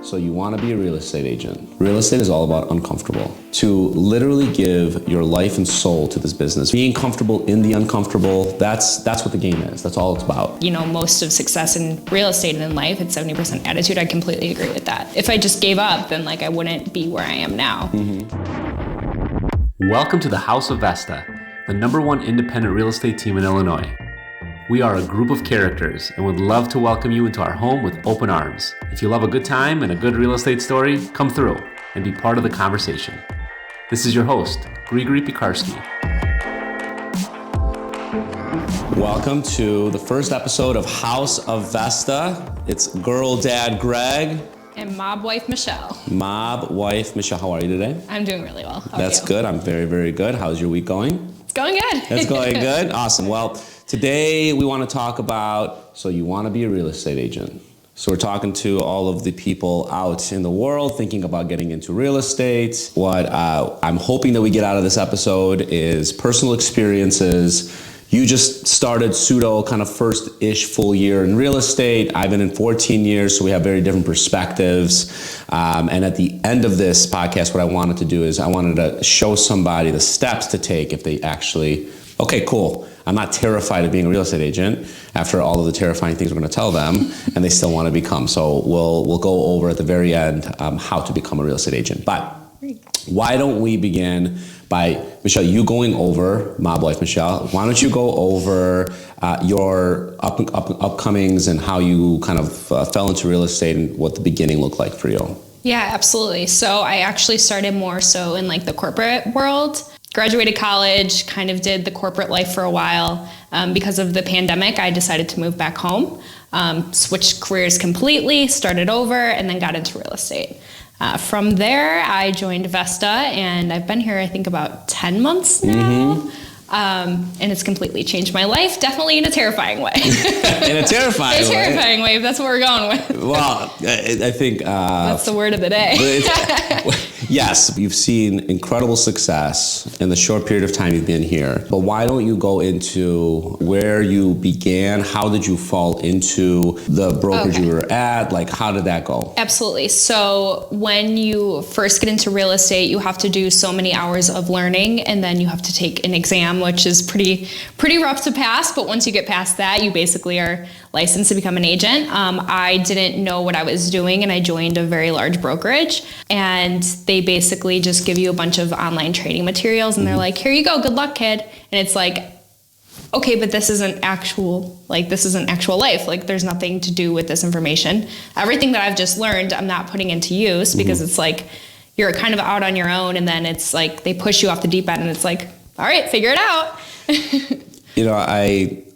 So you want to be a real estate agent. Real estate is all about uncomfortable. To literally give your life and soul to this business, being comfortable in the uncomfortable, that's what the game is. That's all it's about. You know, most of success in real estate and in life, it's 70% attitude. I completely agree with that. If I just gave up, then I wouldn't be where I am now. Welcome to the House of Vesta, the #1 independent real estate team in Illinois. We are a group of characters and would love to welcome you into our home with open arms. If you love a good time and a good real estate story, come through and be part of the conversation. This is your host, Grigory Pekarsky. Welcome to the first episode of House of Vesta. It's girl dad Greg. And mob wife Michelle. Mob wife Michelle. How are you today? I'm doing really well. How That's are you? good. I'm very, very good. How's your week going? It's going good. It's going good? Awesome. Well, today we want to talk about, so you want to be a real estate agent. So we're talking to all of the people out in the world thinking about getting into real estate. What I'm hoping that we get out of this episode is personal experiences. You just started pseudo kind of first-ish full year in real estate. I've been in 14 years, so we have very different perspectives. And at the end of this podcast, what I wanted to do is I wanted to show somebody the steps to take if they actually, okay, cool. I'm not terrified of being a real estate agent after all of the terrifying things we're going to tell them, and they still want to become. So we'll go over at the very end how to become a real estate agent. But why don't we begin by, Michelle, you going over, Mob Wife Michelle, why don't you go over your upcomings and how you kind of fell into real estate and what the beginning looked like for you? Yeah, absolutely. So I actually started more so in the corporate world. Graduated college, kind of did the corporate life for a while. Because of the pandemic, I decided to move back home, switched careers completely, started over, and then got into real estate. From there, I joined Vesta, and I've been here, I think, about 10 months now. And it's completely changed my life, definitely in a terrifying way. In a terrifying way? A terrifying way, if that's what we're going with. Well, I think... that's the word of the day. Yes, you've seen incredible success in the short period of time you've been here. But why don't you go into where you began? How did you fall into the brokerage you were at? How did that go? Absolutely. So when you first get into real estate, you have to do so many hours of learning, and then you have to take an exam, which is pretty rough to pass. But once you get past that, you basically are licensed to become an agent. I didn't know what I was doing, and I joined a very large brokerage, and they basically just give you a bunch of online training materials, and they're like, here you go, good luck, kid. And it's like, okay, but this isn't actual life. There's nothing to do with this information. Everything that I've just learned, I'm not putting into use because it's you're kind of out on your own, and then it's they push you off the deep end, and it's all right, figure it out.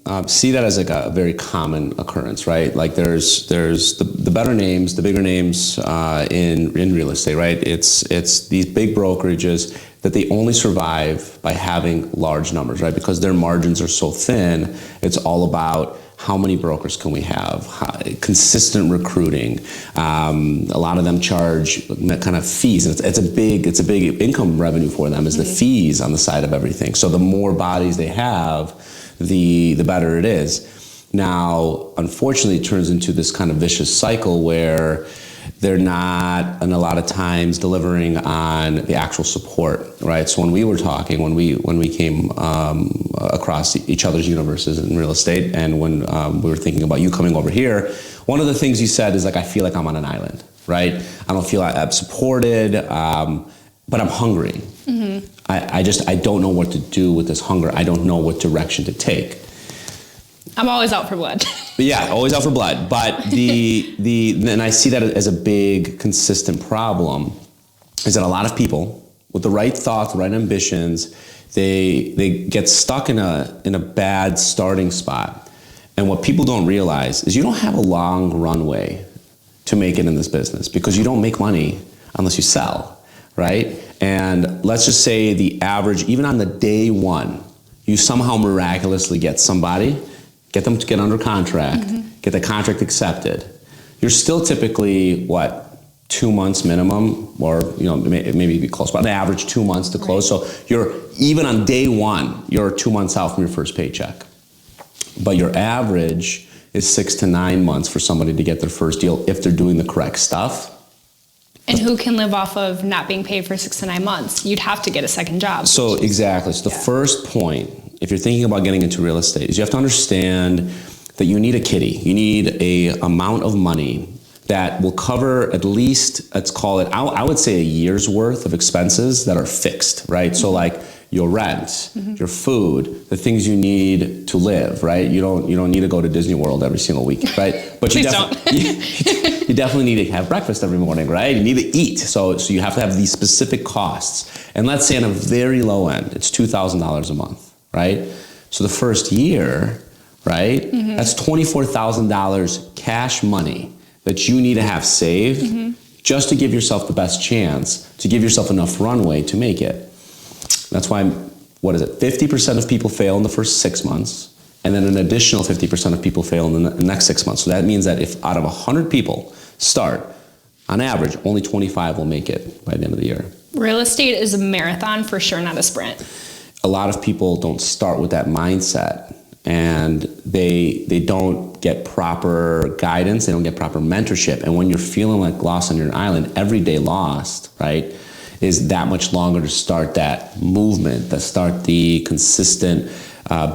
I see that as a very common occurrence, right? There's the better names, the bigger names in real estate, right? It's these big brokerages that they only survive by having large numbers, right? Because their margins are so thin. It's all about how many brokers can we have, consistent recruiting. A lot of them charge kind of fees, and it's a big income revenue for them is the fees on the side of everything. So the more bodies they have, the better it is. Now, unfortunately, it turns into this kind of vicious cycle where they're not, and a lot of times, delivering on the actual support, right? So when we were talking, when we came across each other's universes in real estate, and when we were thinking about you coming over here, one of the things you said is I feel like I'm on an island, right? I don't feel I'm supported, but I'm hungry. I don't know what to do with this hunger. I don't know what direction to take. I'm always out for blood. Yeah, always out for blood. But and I see that as a big, consistent problem, is that a lot of people with the right thoughts, the right ambitions, they get stuck in a bad starting spot. And what people don't realize is you don't have a long runway to make it in this business, because you don't make money unless you sell, right? And let's just say the average, even on the day one, you somehow miraculously get somebody, get them to get under contract, get the contract accepted. You're still typically, 2 months minimum, or maybe be close, but on average 2 months to close. Right. So you're, even on day one, you're 2 months out from your first paycheck. But your average is 6 to 9 months for somebody to get their first deal if they're doing the correct stuff. And who can live off of not being paid for 6 to 9 months? You'd have to get a second job. So exactly. So the first point, if you're thinking about getting into real estate, is you have to understand that you need a kitty. You need a amount of money that will cover at least, let's call it, I would say a year's worth of expenses that are fixed, right? So like your rent, your food, the things you need to live, right? You don't need to go to Disney World every single week, right? But Please don't. you definitely need to have breakfast every morning, right? You need to eat. So you have to have these specific costs. And let's say on a very low end, it's $2,000 a month, right? So the first year, right? That's $24,000 cash money that you need to have saved just to give yourself the best chance, to give yourself enough runway to make it. That's why, 50% of people fail in the first 6 months, and then an additional 50% of people fail in the next 6 months. So that means that if out of 100 people start, on average, only 25 will make it by the end of the year. Real estate is a marathon for sure, not a sprint. A lot of people don't start with that mindset, and they don't get proper guidance, they don't get proper mentorship. And when you're feeling like lost on your island, every day lost, right, is that much longer to start that movement, to start the consistent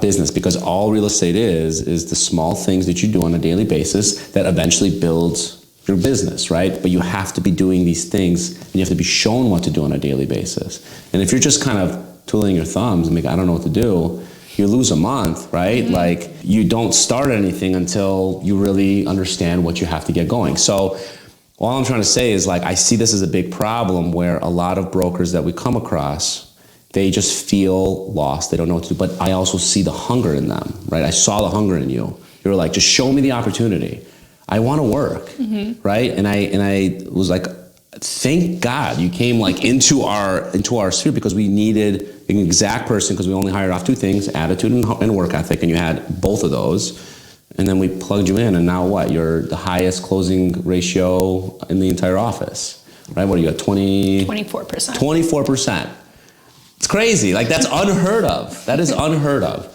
business. Because all real estate is the small things that you do on a daily basis that eventually builds your business, right? But you have to be doing these things, and you have to be shown what to do on a daily basis. And if you're just kind of twiddling your thumbs and like, I don't know what to do, you lose a month, right? Like you don't start anything until you really understand what you have to get going. So all I'm trying to say is like, I see this as a big problem where a lot of brokers that we come across, they just feel lost. They don't know what to do. But I also see the hunger in them, right? I saw the hunger in you. You were like, just show me the opportunity. I want to work, right? And I was like, thank God you came like into our sphere, because we needed an exact person, because we only hired off 2 things, attitude and work ethic, and you had both of those. And then we plugged you in, and now what? You're the highest closing ratio in the entire office, right? What are you at, 24%? 24%. It's crazy. Like that's unheard of. That is unheard of.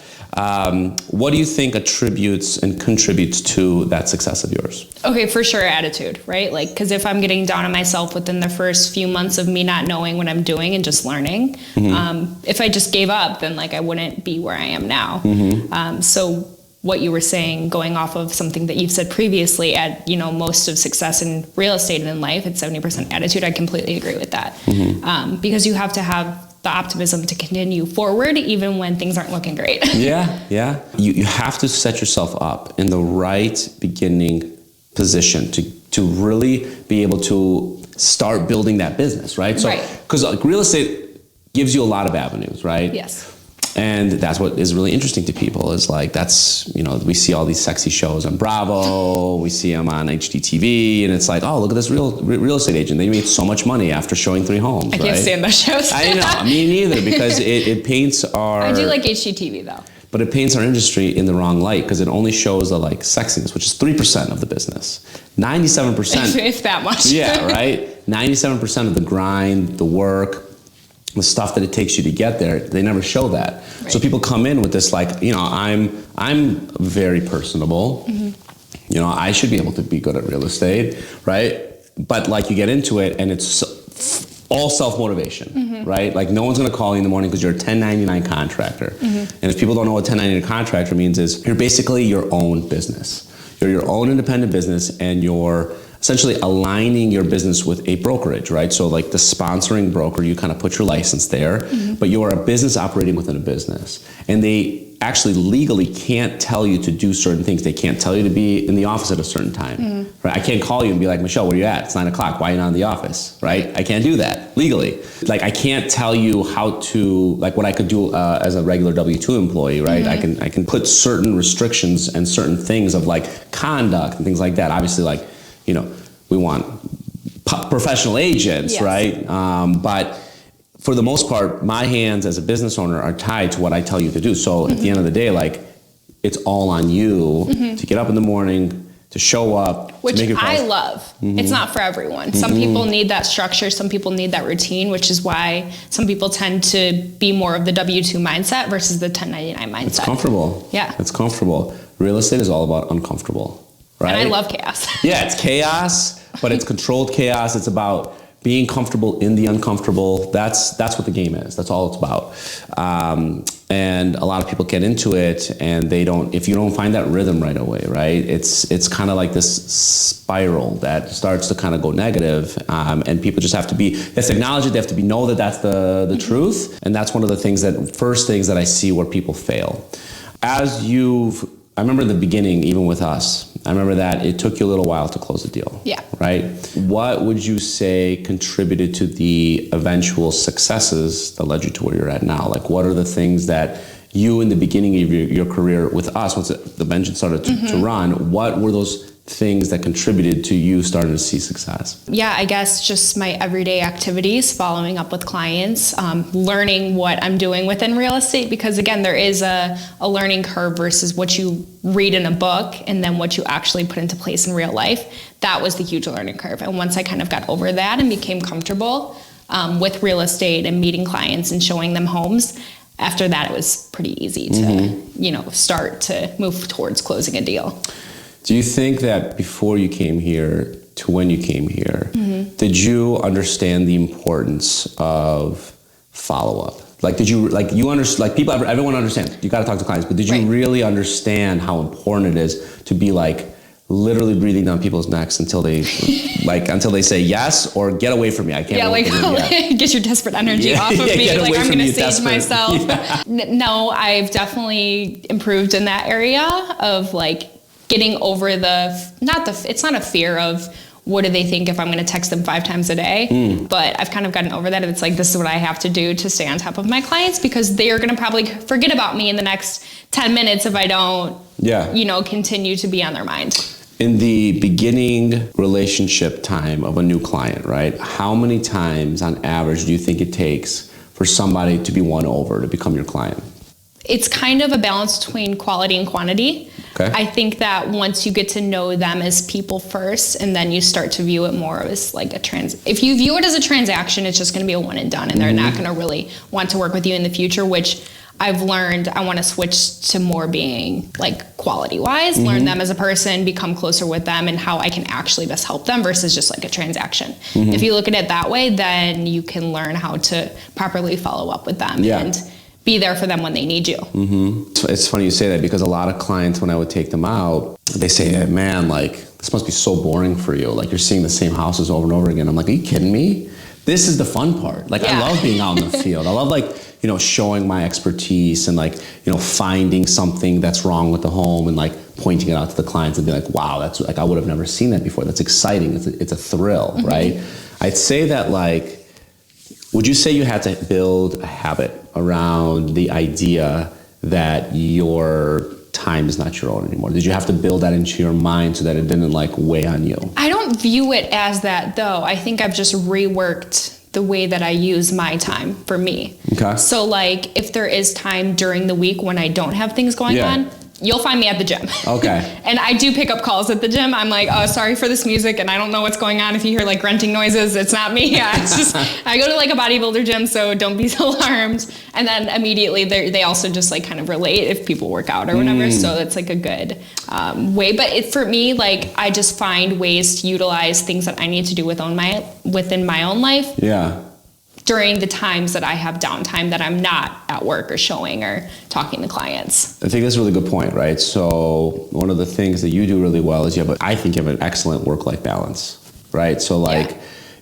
What do you think attributes and contributes to that success of yours? Okay, for sure, attitude, right? Like, because if I'm getting down on myself within the first few months of me not knowing what I'm doing and just learning, if I just gave up, then like I wouldn't be where I am now. So what you were saying, going off of something that you've said previously, at most of success in real estate and in life, it's 70% attitude. I completely agree with that, because you have to have the optimism to continue forward even when things aren't looking great. Yeah. You have to set yourself up in the right beginning position to really be able to start building that business, right? So, because like real estate gives you a lot of avenues, right? Yes. And that's what is really interesting to people is like, that's, we see all these sexy shows on Bravo, we see them on HGTV, and it's like, oh, look at this real estate agent. They made so much money after showing 3 homes, I can't stand those shows. I know, me neither, because it paints our... I do like HGTV though. But it paints our industry in the wrong light, because it only shows the like sexiness, which is 3% of the business. 97%... If that much. Yeah, right? 97% of the grind, the work, the stuff that it takes you to get there, they never show that. Right. So people come in with this like, I'm very personable. I should be able to be good at real estate, right? But like you get into it and it's all self-motivation, right? Like no one's gonna call you in the morning because you're a 1099 contractor. And if people don't know what 1099 contractor means, is you're basically your own business. You're your own independent business, and you're essentially aligning your business with a brokerage, right? So like the sponsoring broker, you kind of put your license there, but you are a business operating within a business. And they actually legally can't tell you to do certain things. They can't tell you to be in the office at a certain time, right? I can't call you and be like, Michelle, where are you at? It's 9 o'clock. Why are you not in the office, right? I can't do that legally. Like I can't tell you how to, like what I could do as a regular W-2 employee, right? I can put certain restrictions and certain things of like conduct and things like that. Obviously, like, we want professional agents, right? But for the most part, my hands as a business owner are tied to what I tell you to do. So at the end of the day, like, it's all on you to get up in the morning, to show up. Which to make I love. It's not for everyone. Some people need that structure. Some people need that routine, which is why some people tend to be more of the W-2 mindset versus the 1099 mindset. It's comfortable. Yeah. It's comfortable. Real estate is all about uncomfortable, right? And I love chaos. Yeah, it's chaos, but it's controlled chaos. It's about being comfortable in the uncomfortable. That's what the game is. That's all it's about. And a lot of people get into it and if you don't find that rhythm right away, right? It's kind of like this spiral that starts to kind of go negative. And people just have to acknowledge it. They have to know that that's the truth. And that's one of the first things that I see where people fail. I remember in the beginning, even with us, I remember that it took you a little while to close the deal. Yeah. Right? What would you say contributed to the eventual successes that led you to where you're at now? Like, what are the things that you, in the beginning of your career with us, once the engine started to run, what were those things that contributed to you starting to see success? Yeah, I guess just my everyday activities, following up with clients, learning what I'm doing within real estate, because again, there is a learning curve versus what you read in a book and then what you actually put into place in real life. That was the huge learning curve. And once I kind of got over that and became comfortable with real estate and meeting clients and showing them homes, after that, it was pretty easy to, start to move towards closing a deal. Do you think that before you came here to when you came here, did you understand the importance of follow-up? Like, everyone understands, you got to talk to clients, but did you really understand how important it is to be like literally breathing down people's necks until they say yes or get away from me? I can't. Yeah, get your desperate energy off of me. Like, I'm going to sage myself. Yeah. No, I've definitely improved in that area of like getting over it's not a fear of what do they think if I'm going to text them 5 times a day, but I've kind of gotten over that. It's like, this is what I have to do to stay on top of my clients, because they are going to probably forget about me in the next 10 minutes if I don't, continue to be on their mind. In the beginning relationship time of a new client, right? How many times on average do you think it takes for somebody to be won over to become your client? It's kind of a balance between quality and quantity. Okay. I think that once you get to know them as people first, and then you start to view it more as like if you view it as a transaction, it's just going to be a one and done, and they're not going to really want to work with you in the future, which I've learned I want to switch to more being like quality wise, learn them as a person, become closer with them, and how I can actually best help them versus just like a transaction. If you look at it that way, then you can learn how to properly follow up with them and be there for them when they need you. It's funny you say that, because a lot of clients, when I would take them out, they say, hey, man, like, this must be so boring for you. Like, you're seeing the same houses over and over again. I'm like, are you kidding me? This is the fun part. Like, I love being out in the field. I love, like, showing my expertise and, like, finding something that's wrong with the home and, like, pointing it out to the clients and be like, wow, that's like, I would have never seen that before. That's exciting. It's a thrill, right? I'd say that, like, would you say you had to build a habit around the idea that your time is not your own anymore? Did you have to build that into your mind so that it didn't like weigh on you? I don't view it as that, though. I think I've just reworked the way that I use my time for me. Okay. So like, if there is time during the week when I don't have things going on, you'll find me at the gym. Okay. And I do pick up calls at the gym. I'm like, oh, sorry for this music, and I don't know what's going on. If you hear like grunting noises, it's not me. Yeah, it's just, I go to like a bodybuilder gym, so don't be alarmed. And then immediately they also just like kind of relate if people work out or whatever. So it's like a good way. But for me, like, I just find ways to utilize things that I need to do within my own life. Yeah. During the times that I have downtime that I'm not at work or showing or talking to clients. I think that's a really good point, right? So one of the things that you do really well is I think you have an excellent work-life balance, right? So like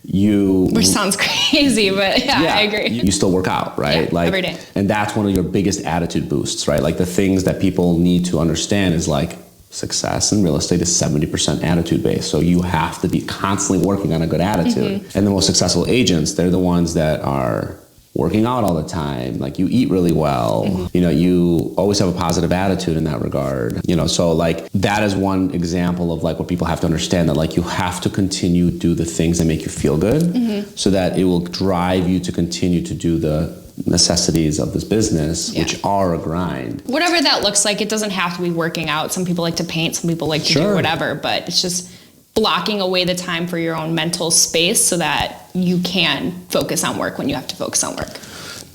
which sounds crazy, but I agree. You still work out, right? Yeah, like every day. And that's one of your biggest attitude boosts, right? Like the things that people need to understand is like, success in real estate is 70% attitude based. So you have to be constantly working on a good attitude. And the most successful agents, they're the ones that are working out all the time. Like, you eat really well. You always have a positive attitude in that regard. So like, that is one example of like what people have to understand, that like you have to continue to do the things that make you feel good so that it will drive you to continue to do the necessities of this business, which are a grind. Whatever that looks like, it doesn't have to be working out. Some people like to paint, some people like to do whatever, but it's just blocking away the time for your own mental space so that you can focus on work when you have to focus on work.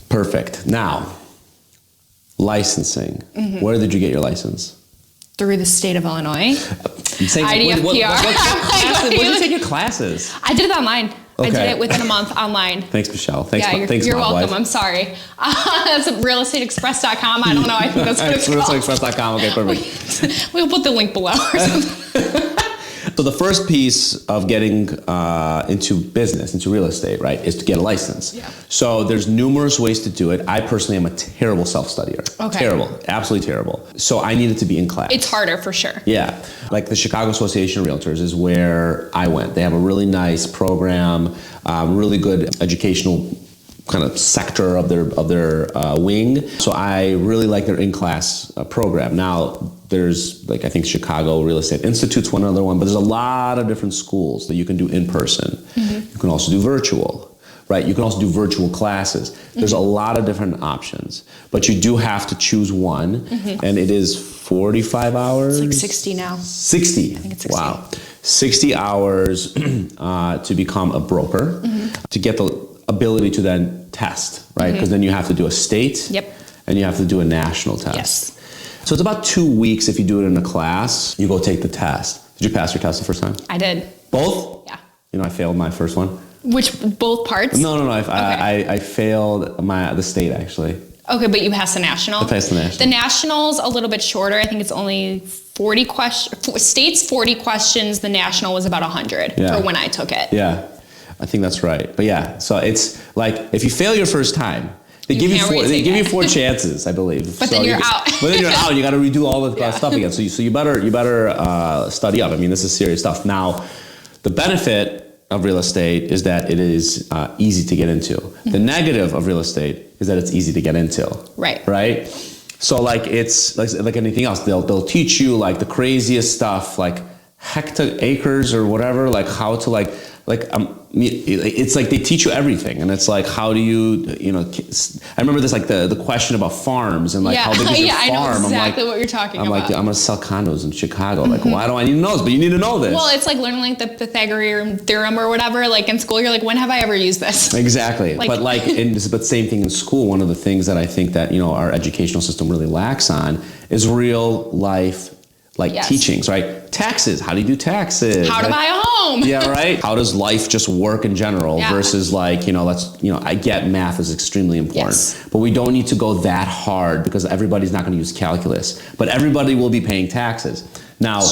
Perfect. Now, licensing. Where did you get your license? Through the state of Illinois. IDFPR. What did you take your classes? I did it online. I did Okay. it within a month online. Thanks, Michelle. Thanks, Yeah, thanks, you're my welcome. wife. I'm sorry. That's realestateexpress.com. I don't know. I think that's what it's called. RealestateExpress.com. Okay, perfect. We'll put the link below. So the first piece of getting into business, into real estate, right, is to get a license. Yeah. So there's numerous ways to do it. I personally am a terrible self-studier. Okay. Terrible. Absolutely terrible. So I needed to be in class. It's harder for sure. Yeah. Like the Chicago Association of Realtors is where I went. They have a really nice program, really good educational kind of sector of their wing. So I really like their in-class program. Now, there's like, I think Chicago Real Estate Institute's one other one, but there's a lot of different schools that you can do in person. Mm-hmm. You can also do virtual, right? You can also do virtual classes. Mm-hmm. There's a lot of different options, but you do have to choose one, mm-hmm. and it is 45 hours? It's like 60 now. 60? I think it's 60. Wow. 60 hours to become a broker, mm-hmm. to get the ability to then test, right? Because mm-hmm. then you have to do a state, yep. and you have to do a national test. Yes. So it's about 2 weeks if you do it in a class. You go take the test. Did you pass your test the first time? I did. Both? Yeah. You know, I failed my first one. Which, both parts? No. I failed the state, actually. Okay, but you passed the national? I passed the national. The national's a little bit shorter. I think it's only 40 questions. State's 40 questions. The national was about 100 for when I took it. Yeah, I think that's right. But yeah, so it's like if you fail your first time, they give you 4 chances, I believe. But then you're out. But then you're out. You got to redo all the stuff again. So you better study up. I mean, this is serious stuff. Now, the benefit of real estate is that it is easy to get into. Mm-hmm. The negative of real estate is that it's easy to get into. Right. Right. So like it's like anything else. They'll teach you like the craziest stuff, like hectares or whatever, like how to it's like they teach you everything, and it's like how do you I remember this like the question about farms and like how big is your farm? I know exactly what you're talking about. I'm like, I'm gonna sell condos in Chicago. Like, why do I need to know this? But you need to know this. Well, it's like learning like the Pythagorean theorem or whatever. Like in school, you're like, when have I ever used this? Exactly. But same thing in school. One of the things that I think that our educational system really lacks on is real life teachings, right? Taxes. How do you do taxes? How to buy a home? Yeah, right. How does life just work in general versus I get math is extremely important, but we don't need to go that hard because everybody's not going to use calculus, but everybody will be paying taxes. Now,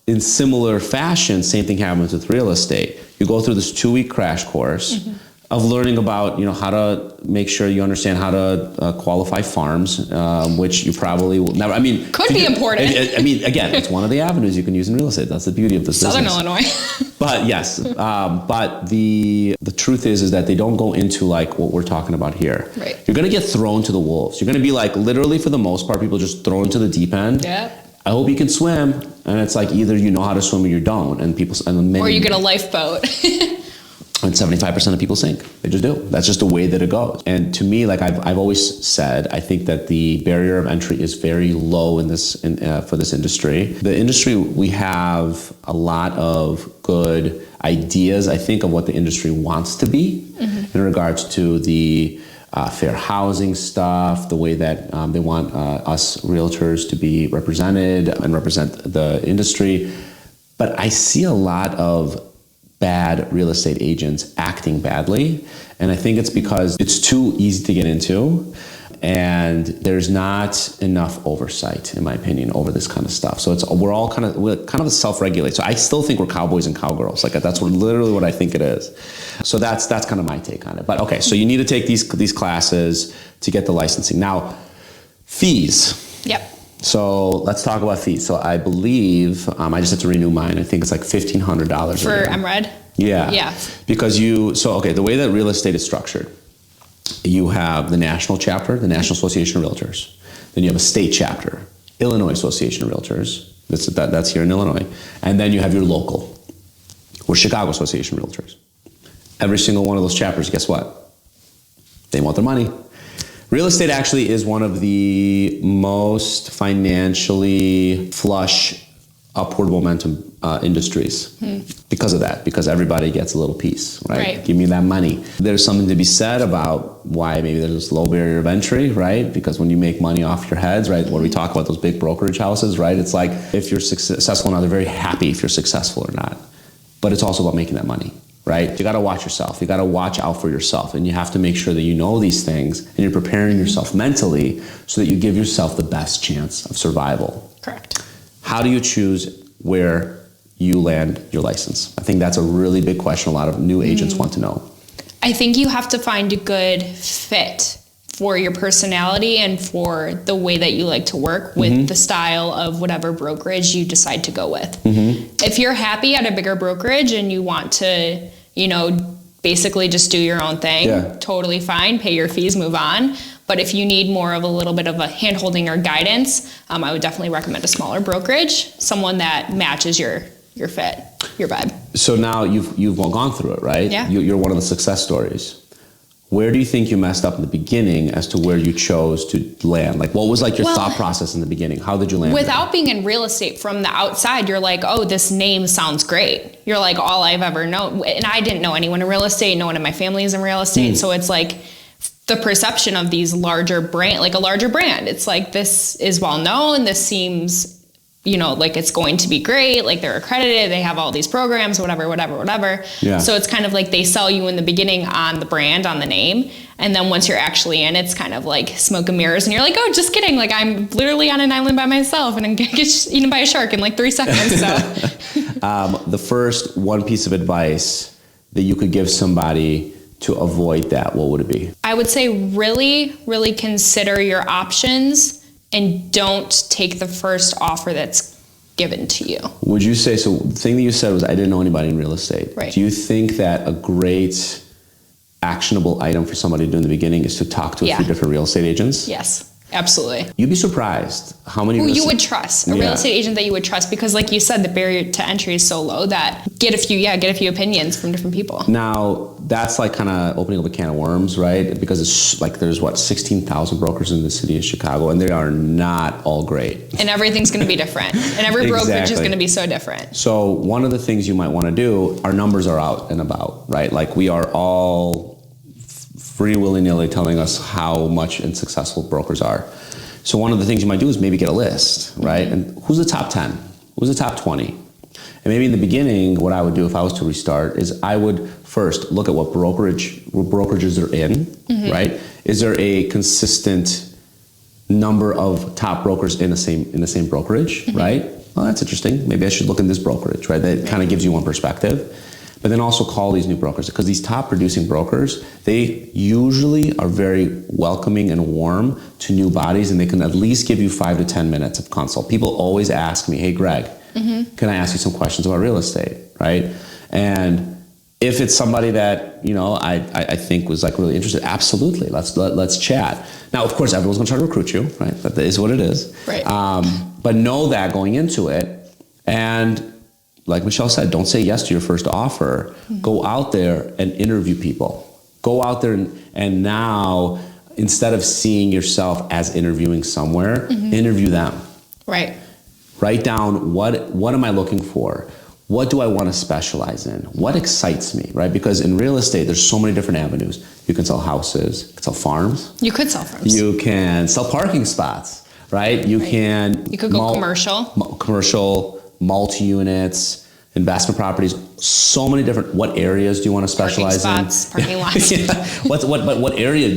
in similar fashion, same thing happens with real estate. You go through this 2-week crash course, mm-hmm. of learning about how to make sure you understand how to qualify farms, which you probably will never. I mean, could be important. Again, it's one of the avenues you can use in real estate. That's the beauty of this Southern business. Illinois. But yes, but the truth is that they don't go into like what we're talking about here. Right. You're gonna get thrown to the wolves. You're gonna be like literally for the most part, people just thrown to the deep end. Yeah. I hope you can swim, and it's like either you know how to swim or you don't, or you get a lifeboat. And 75% of people sink. They just do. That's just the way that it goes. And to me, like I've always said, I think that the barrier of entry is very low for this industry. The industry, we have a lot of good ideas, I think, of what the industry wants to be, mm-hmm. in regards to the fair housing stuff, the way that they want us realtors to be represented and represent the industry. But I see a lot of bad real estate agents acting badly. And I think it's because it's too easy to get into and there's not enough oversight, in my opinion, over this kind of stuff. So we're kind of self-regulate. So I still think we're cowboys and cowgirls. Like that's literally what I think it is. So that's kind of my take on it. But okay, so you need to take these classes to get the licensing. Now, fees. Yep. So let's talk about fees. So I believe, I just have to renew mine. I think it's like $1,500. For MRED? Yeah. Yeah. Because the way that real estate is structured, you have the national chapter, the National Association of Realtors. Then you have a state chapter, Illinois Association of Realtors. That's here in Illinois. And then you have your local, or Chicago Association of Realtors. Every single one of those chapters, guess what? They want their money. Real estate actually is one of the most financially flush, upward momentum industries because of that, because everybody gets a little piece, right? Give me that money. There's something to be said about why maybe there's this low barrier of entry, right? Because when you make money off your heads, right, when we talk about those big brokerage houses, right, it's like if you're successful or not, they're very happy if you're successful or not. But it's also about making that money. right? You got to watch yourself. You got to watch out for yourself, and you have to make sure that you know these things and you're preparing yourself mentally so that you give yourself the best chance of survival. Correct. How do you choose where you land your license? I think that's a really big question a lot of new agents want to know. I think you have to find a good fit for your personality and for the way that you like to work with the style of whatever brokerage you decide to go with. If you're happy at a bigger brokerage and you want to, basically just do your own thing, totally fine, pay your fees, move on. But if you need more of a little bit of a hand-holding or guidance, I would definitely recommend a smaller brokerage, someone that matches your fit, your vibe. So now you've gone through it, right? Yeah. You're one of the success stories. Where do you think you messed up in the beginning as to where you chose to land? Like, what was like your thought process in the beginning? How did you land? Without being in real estate, from the outside, you're like, oh, this name sounds great. You're like, all I've ever known. And I didn't know anyone in real estate. No one in my family is in real estate. So it's like the perception of these larger brand, like a larger brand. It's like, this is well known. This seems, like it's going to be great. Like they're accredited. They have all these programs, whatever. Yeah. So it's kind of like they sell you in the beginning on the brand, on the name. And then once you're actually in, it's kind of like smoke and mirrors. And you're like, oh, just kidding. Like I'm literally on an island by myself and I'm going to get eaten by a shark in like 3 seconds. So the first one piece of advice that you could give somebody to avoid that, what would it be? I would say really, really consider your options and don't take the first offer that's given to you. Would you say, so the thing that you said was, I didn't know anybody in real estate. Right. Do you think that a great actionable item for somebody to do in the beginning is to talk to a few different real estate agents? Yes. Absolutely. You'd be surprised how many who you would trust, a real estate agent that you would trust, because like you said, the barrier to entry is so low that get a few opinions from different people. Now, that's like kind of opening up a can of worms, right? Because it's like there's 16,000 brokers in the city of Chicago, and they are not all great. And everything's going to be different. And every brokerage is going to be so different. So one of the things you might want to do, our numbers are out and about, right? Like we are all free willy-nilly telling us how much and successful brokers are. So one of the things you might do is maybe get a list, right? And who's the top 10? Who's the top 20? And maybe in the beginning, what I would do if I was to restart is I would first look at what brokerages are in, right? Is there a consistent number of top brokers in the same brokerage, right? Well, that's interesting. Maybe I should look in this brokerage, right? That kind of gives you one perspective. But then also call these new brokers, because these top producing brokers, they usually are very welcoming and warm to new bodies, and they can at least give you 5 to 10 minutes of consult. People always ask me, hey, Greg, can I ask you some questions about real estate, right? And if it's somebody that, I think was like really interested, absolutely, let's chat. Now, of course, everyone's gonna try to recruit you, right? That is what it is. Right. But know that going into it, and like Michelle said, don't say yes to your first offer. Go out there and interview people. Go out there and now, instead of seeing yourself as interviewing somewhere, interview them. Right. Write down what am I looking for? What do I want to specialize in? What excites me, right? Because in real estate, there's so many different avenues. You can sell houses, you can sell farms. You could sell farms. You can sell parking spots, right? You could go commercial, multi-units, investment properties, so many different. What areas do you want to specialize parking lots. What area,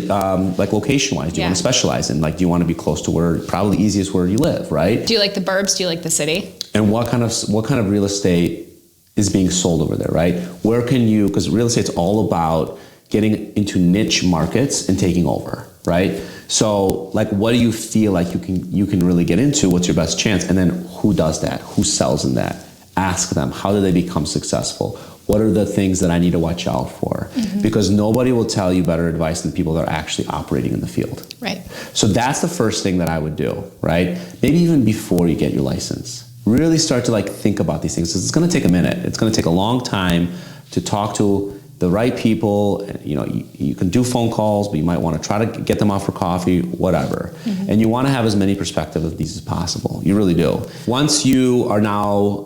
like location-wise, do you want to specialize in? Like, do you want to be close to where, probably easiest where you live, right? Do you like the burbs? Do you like the city? And what kind of real estate is being sold over there, right? Where can you, because real estate's all about getting into niche markets and taking over, right? So, like, what do you feel like you can really get into? What's your best chance? And then who does that? Who sells in that? Ask them, how do they become successful? What are the things that I need to watch out for? Because nobody will tell you better advice than people that are actually operating in the field. Right. So that's the first thing that I would do, right? Maybe even before you get your license. Really start to think about these things. It's going to take a minute. It's going to take a long time to talk to the right people. You can do phone calls, but you might want to try to get them out for coffee, whatever. And you want to have as many perspectives of these as possible. You really do. Once you are now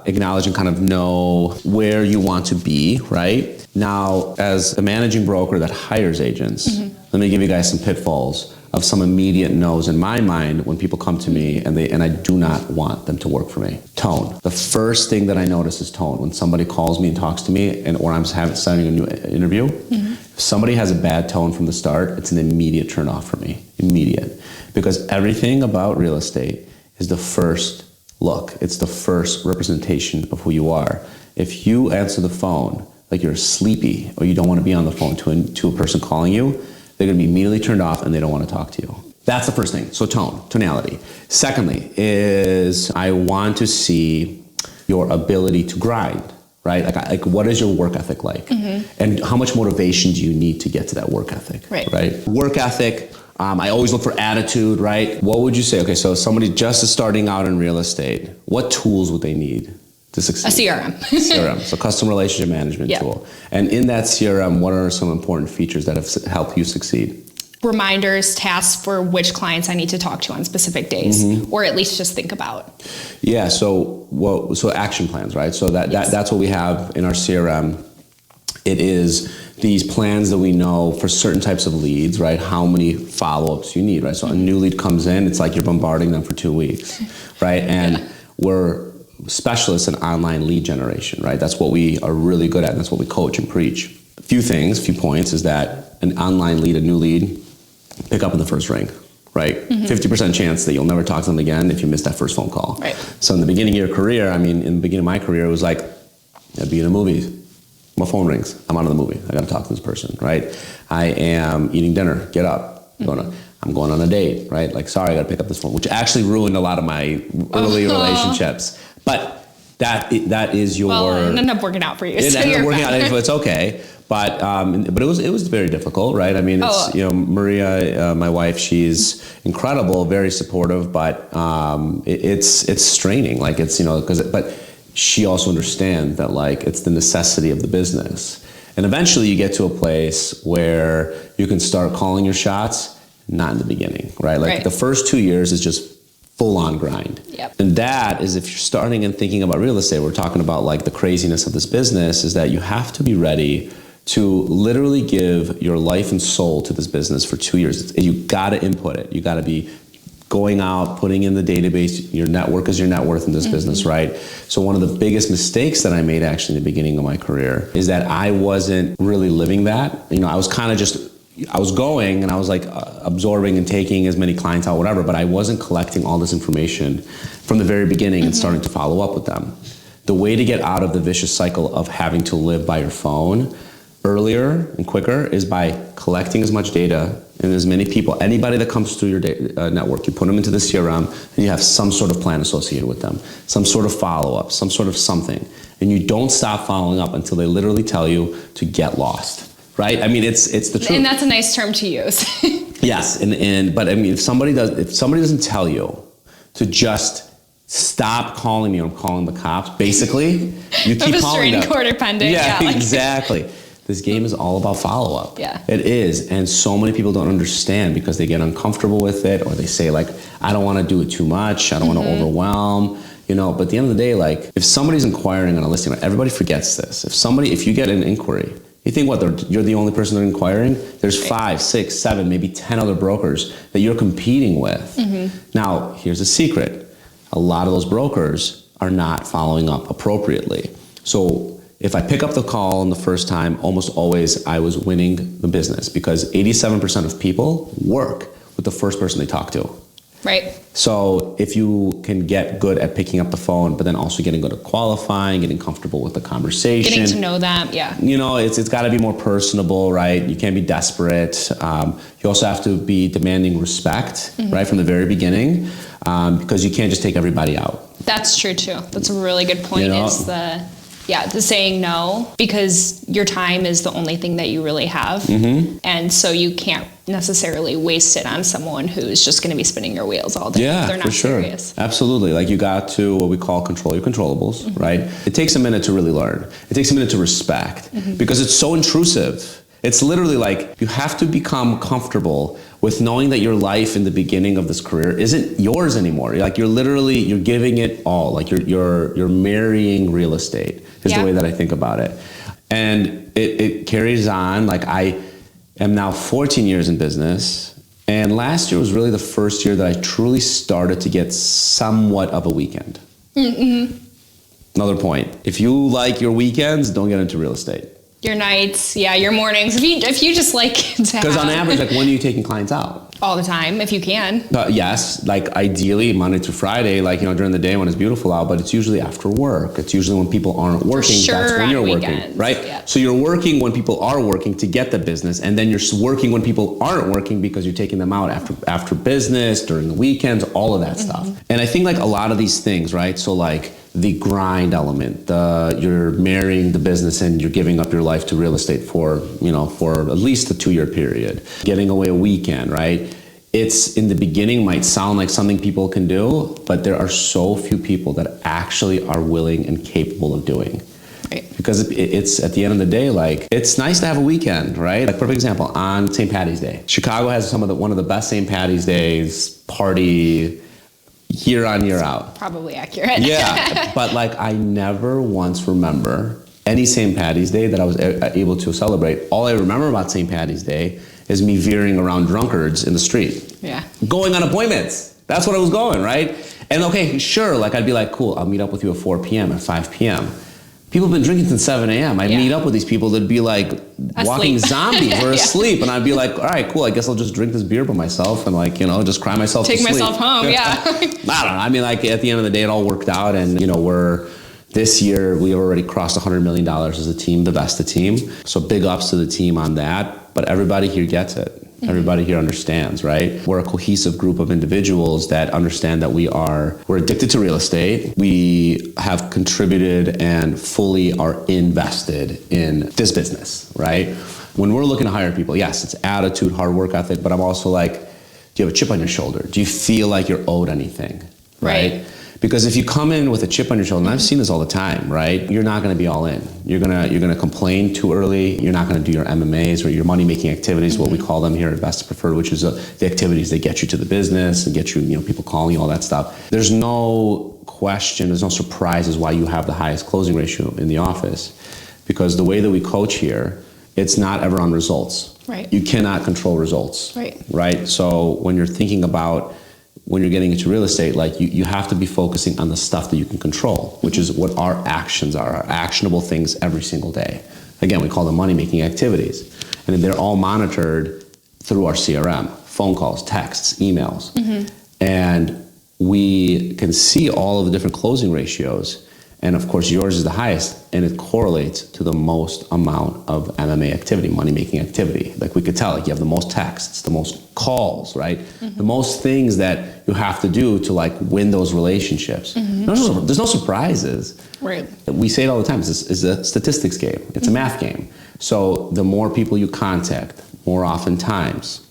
acknowledged and kind of know where you want to be, right? Now, as a managing broker that hires agents, let me give you guys some pitfalls of some immediate no's in my mind when people come to me and I do not want them to work for me. Tone. The first thing that I notice is tone. When somebody calls me and talks to me or I'm starting a new interview, if somebody has a bad tone from the start, it's an immediate turn off for me. Immediate. Because everything about real estate is the first look. It's the first representation of who you are. If you answer the phone like you're sleepy or you don't want to be on the phone to a person calling you, they're going to be immediately turned off and they don't want to talk to you. That's the first thing. So tonality. Secondly is I want to see your ability to grind, right? Like what is your work ethic like? And how much motivation do you need to get to that work ethic, right? Work ethic, I always look for attitude, right? What would you say? Okay, so somebody just is starting out in real estate, what tools would they need to succeed? A CRM. CRM, so customer relationship management tool. And in that CRM, what are some important features that have helped you succeed? Reminders, tasks for which clients I need to talk to on specific days, or at least just think about. Yeah, so action plans, right? So that's what we have in our CRM. It is these plans that we know for certain types of leads, right? How many follow-ups you need, right? So a new lead comes in, it's like you're bombarding them for 2 weeks, right? And we're specialists in online lead generation, right? That's what we are really good at, and that's what we coach and preach. A few points is that an online lead, a new lead, pick up in the first ring, right? 50% chance that you'll never talk to them again if you miss that first phone call. Right. So in the beginning of your career, in the beginning of my career, it was like, I'd be in a movie, my phone rings, I'm out of the movie, I gotta talk to this person, right? I am eating dinner, get up, I'm going on a date, right? Like, sorry, I gotta pick up this phone, which actually ruined a lot of my early relationships. But that is your... Well, it ended up working out for you. It ended up working out, it's okay. But it was very difficult, right? I mean, it's Maria, my wife, she's incredible, very supportive, but it's straining. Like but she also understands that like it's the necessity of the business, and eventually you get to a place where you can start calling your shots. Not in the beginning, right? Like the first 2 years is just full on grind. Yep. And that is, if you're starting and thinking about real estate, we're talking about like the craziness of this business, is that you have to be ready to literally give your life and soul to this business for 2 years. You gotta input it. You gotta be going out, putting in the database. Your network is your net worth in this business, right? So one of the biggest mistakes that I made actually in the beginning of my career is that I wasn't really living that. I was kind of just, I was going and I was like absorbing and taking as many clients out, whatever, but I wasn't collecting all this information from the very beginning and starting to follow up with them. The way to get out of the vicious cycle of having to live by your phone earlier and quicker is by collecting as much data and as many people, anybody that comes through your network, you put them into the CRM and you have some sort of plan associated with them, some sort of follow-up, some sort of something. And you don't stop following up until they literally tell you to get lost. Right? I mean, it's the truth. And that's a nice term to use. Yes, but I mean, if somebody doesn't tell you to just stop calling me or I'm calling the cops, basically, you keep calling them. Restrained court pending. Yeah, exactly. This game is all about follow-up. Yeah. It is, and so many people don't understand because they get uncomfortable with it, or they say like, I don't want to do it too much, I don't want to overwhelm. But at the end of the day, like, if somebody's inquiring on a listing, everybody forgets this. If you get an inquiry, you think you're the only person they're inquiring? There's 5, 6, 7, maybe 10 other brokers that you're competing with. Now, here's a secret. A lot of those brokers are not following up appropriately. So if I pick up the call in the first time, almost always I was winning the business because 87% of people work with the first person they talk to. Right. So if you can get good at picking up the phone, but then also getting good at qualifying, getting comfortable with the conversation. Getting to know them, yeah. It's got to be more personable, right? You can't be desperate. You also have to be demanding respect, right, from the very beginning, because you can't just take everybody out. That's true too. That's a really good point. Is the saying no, because your time is the only thing that you really have. And so you can't necessarily waste it on someone who's just going to be spinning your wheels all day. Yeah, they're not for sure. serious. Absolutely. Like, you got to what we call control your controllables, right? It takes a minute to really learn. It takes a minute to respect because it's so intrusive. It's literally like you have to become comfortable with knowing that your life in the beginning of this career isn't yours anymore. Like, you're giving it all. Like, you're marrying real estate is the way that I think about it. And it carries on. Like, I am now 14 years in business, And last year was really the first year that I truly started to get somewhat of a weekend. Another point. If you like your weekends, don't get into real estate. Your nights, your mornings. If you just like to have... Because on average, like, when are you taking clients out? All the time, if you can. Yes, like ideally Monday to Friday, like, during the day when it's beautiful out, but it's usually after work. It's usually when people aren't working. Sure, that's when you're weekends, working, right? Yeah. So you're working when people are working to get the business, and then you're working when people aren't working because you're taking them out after business, during the weekends, all of that stuff. And I think like a lot of these things, right? So like the grind element, you're marrying the business and you're giving up your life to real estate for at least a 2-year period. Getting away a weekend, right? It's in the beginning might sound like something people can do, but there are so few people that actually are willing and capable of doing. Right. Because it's at the end of the day, like, it's nice to have a weekend, right? Like, perfect example, on St. Patty's Day. Chicago has one of the best St. Patty's Days party year on, year out. Probably accurate. Yeah, but like I never once remember any St. Patty's Day that I was able to celebrate. All I remember about St. Patty's Day is me veering around drunkards in the street. Yeah. Going on appointments. That's what I was going, right? And okay, sure, like I'd be like, cool, I'll meet up with you at 4 p.m., at 5 p.m. People have been drinking since 7 a.m. I'd meet up with these people that'd be like walking zombies or asleep. And I'd be like, all right, cool, I guess I'll just drink this beer by myself and like, just cry myself to sleep. Take myself home, yeah. I don't know. I mean, like at the end of the day, it all worked out. And, this year, we already crossed $100 million as a team, the Vesta team. So big ups to the team on that. But everybody here gets it. Everybody here understands, right? We're a cohesive group of individuals that understand that we're addicted to real estate. We have contributed and fully are invested in this business, right? When we're looking to hire people, yes, it's attitude, hard work ethic, but I'm also like, do you have a chip on your shoulder? Do you feel like you're owed anything, right? Because if you come in with a chip on your shoulder, and I've seen this all the time, right? You're not going to be all in. You're gonna complain too early. You're not going to do your MMAs or your money-making activities, what we call them here at Vesta Preferred, which is the activities that get you to the business and get you, people calling you, all that stuff. There's no question, there's no surprises why you have the highest closing ratio in the office. Because the way that we coach here, it's not ever on results. Right. You cannot control results. Right? So when you're thinking about when you're getting into real estate, like you have to be focusing on the stuff that you can control, which is what our actions are, our actionable things every single day. Again, we call them money-making activities. And they're all monitored through our CRM, phone calls, texts, emails. And we can see all of the different closing ratios. And of course, yours is the highest, and it correlates to the most amount of MMA activity, money-making activity. Like we could tell, like you have the most texts, the most calls, right? The most things that you have to do to like win those relationships. There's no surprises. Right. We say it all the time, it's a statistics game. It's a math game. So the more people you contact, more oftentimes,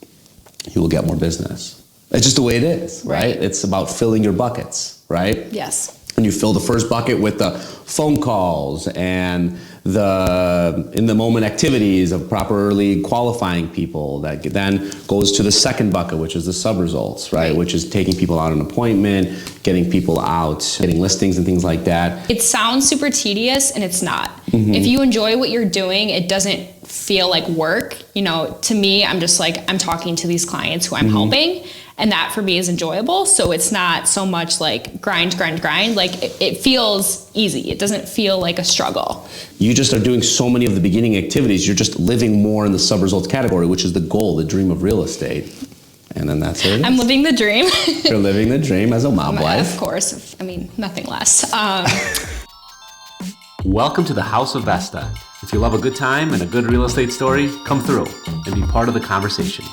you will get more business. It's just the way it is, right? It's about filling your buckets, right? Yes. And you fill the first bucket with the phone calls and the in-the-moment activities of properly qualifying people. That then goes to the second bucket, which is the sub-results, right? Which is taking people out on an appointment, getting people out, getting listings and things like that. It sounds super tedious, and it's not. If you enjoy what you're doing, it doesn't feel like work. To me, I'm just like, I'm talking to these clients who I'm helping. And that for me is enjoyable. So it's not so much like grind. Like it feels easy. It doesn't feel like a struggle. You just are doing so many of the beginning activities. You're just living more in the sub-results category, which is the goal, the dream of real estate. And then that's it. I'm living the dream. You're living the dream as a mom wife. Of course. Nothing less. Welcome to the House of Vesta. If you love a good time and a good real estate story, come through and be part of the conversation.